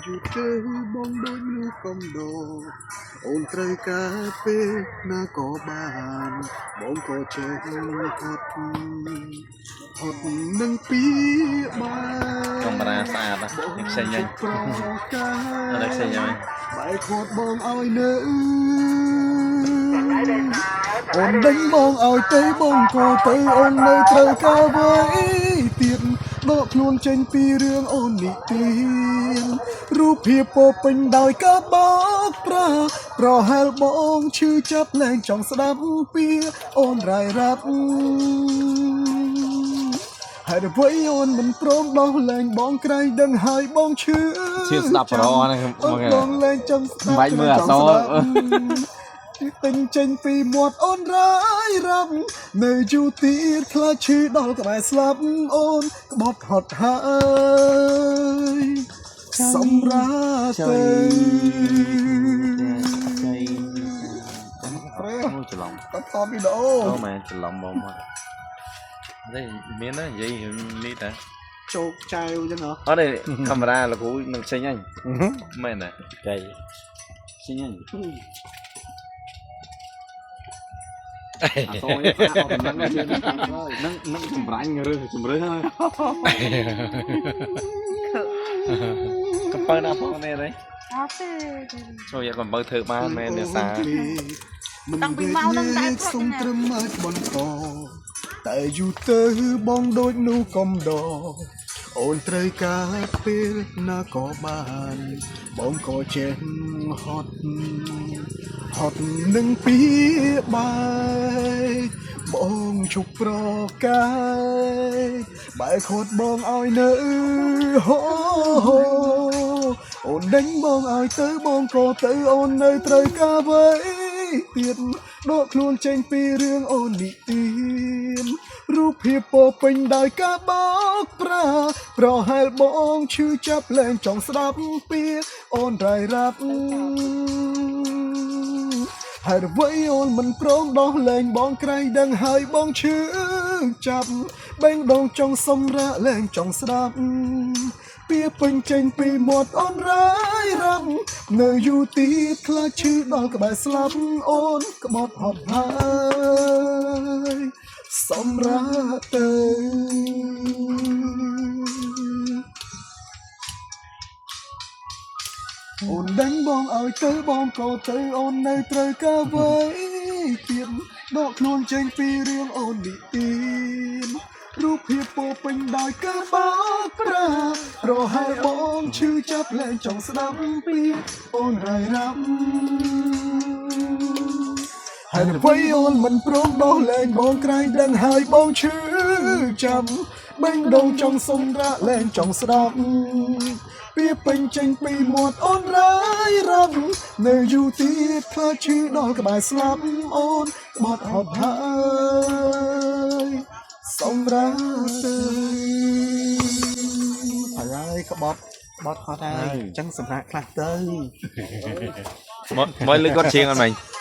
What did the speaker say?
យូរទៅបងដូចមនុស្សកំដោអូនត្រូវការពេលណាក៏បានបងក៏ចេះហត់នឹងពីបាន កាមេរ៉ាស្អាតណាស់ខ្ញុំខ្ចីញ៉ាំអត់ខ្ចីញ៉ាំបែរខាត់បងឲ្យនៅអូនដេញបងឲ្យទៅបងក៏ទៅអូននៅត្រូវការអ្វីទៀតដកខ្លួនចេញពីរឿងអូននេះទៀនរូបភាពពោពេញដោយការបោកប្រាស់ប្រហែលបងឈឺចាប់លែងចង់ស្ដាប់ពីអូនរាយរាប់ហើយអ្វីអូនមិនព្រមដោះលែងបងក្រែងដឹងហើយបងឈឺស្ដាប់ប្រអណាបងលែងចង់ស្ដាប់បាច់មើលអសរទិញចេញពីមាត់អូនរាយរាប់នៅយូរទៀតខ្លាចឈឺដល់ក្បែរស្លាប់អូនក្បត់ហត់ហើយសម្រាប់ទៅច្រឡំតតវីដេអូអូមែនច្រឡំបងមកនេះមានណានិយាយនេះតាជោគចៅអញ្ចឹងហ៎អត់ទេកាមេរ៉ាលោកគ្រូនឹងខ្ចីញ៉ាំមែនទេចៃខ្ចីញ៉ាំអសូរយកអត់ដំណឹងនឹងចម្រាញ់ឬជំរឿនកំពៅណាផងនេះទេអត់ទេចូលយកកំពៅធ្វើបានមែនអ្នកសាតាំងពីមកនឹងតែសុំត្រឹមមកបន្តតែយូរទៅបងដូចនោះកំដអូនត្រូវការពេលណាក៏បានបងក៏ចេះហត់នឹងពីបាយបងជុកប្រកាយបែរខាត់បងឲ្យនៅអូនដេញបងឲ្យទៅបងក៏ទៅអូននៅត្រូវការអ្វីទៀតដកខ្លួនចេញពីរឿងអូននេះទៀតរូបភាពពោពេញដោយការបោកប្រាស់ប្រហែលបងឈឺចាប់លែងចង់ស្ដាប់ពីអូនរាយរាប់ហើយអ្វីអូនមិនព្រមដោះលែងបងក្រែងដឹងហើយបងឈឺចាប់បេងដូងចង់សម្រាកលែងចង់ស្ដាប់ពីពេញចេញពីមាត់អូនរាយរាប់នៅយូរទៀតខ្លាចឈឺដល់ក្បែរស្លាប់អូនក្បត់ហត់ហើយសម្រាប់ទៅអូនដេញបងឲ្យទៅបងក៏ទៅអូននៅត្រូវការអ្វីទៀតដកខ្លួនចេញពីរឿងអូននេះទៀតរូបភាពពោពេញដោយការបោកប្រាស់ប្រហែលបងឈឺចាប់លែងចង់ស្ដាប់ពីអូនរាយរាប់ហើយអ្វីអូនមិនព្រមដោះលែងបងក្រែងដឹងហើយបងឈឺចាំបេះដូងចង់សម្រាកលែងចង់ស្ដាប់ពីពេញចេញពីមាត់អូនរាយរាប់នៅយូរទៀតខ្លាចឈឺដល់ក្បែរស្លាប់អូនក្បត់ហត់ហើយសម្រាប់ទៅហើយក្បត់ហត់ហើយអញ្ចឹងសម្រាប់ខ្លះទៅមកលើគាត់ជាងអត់មែន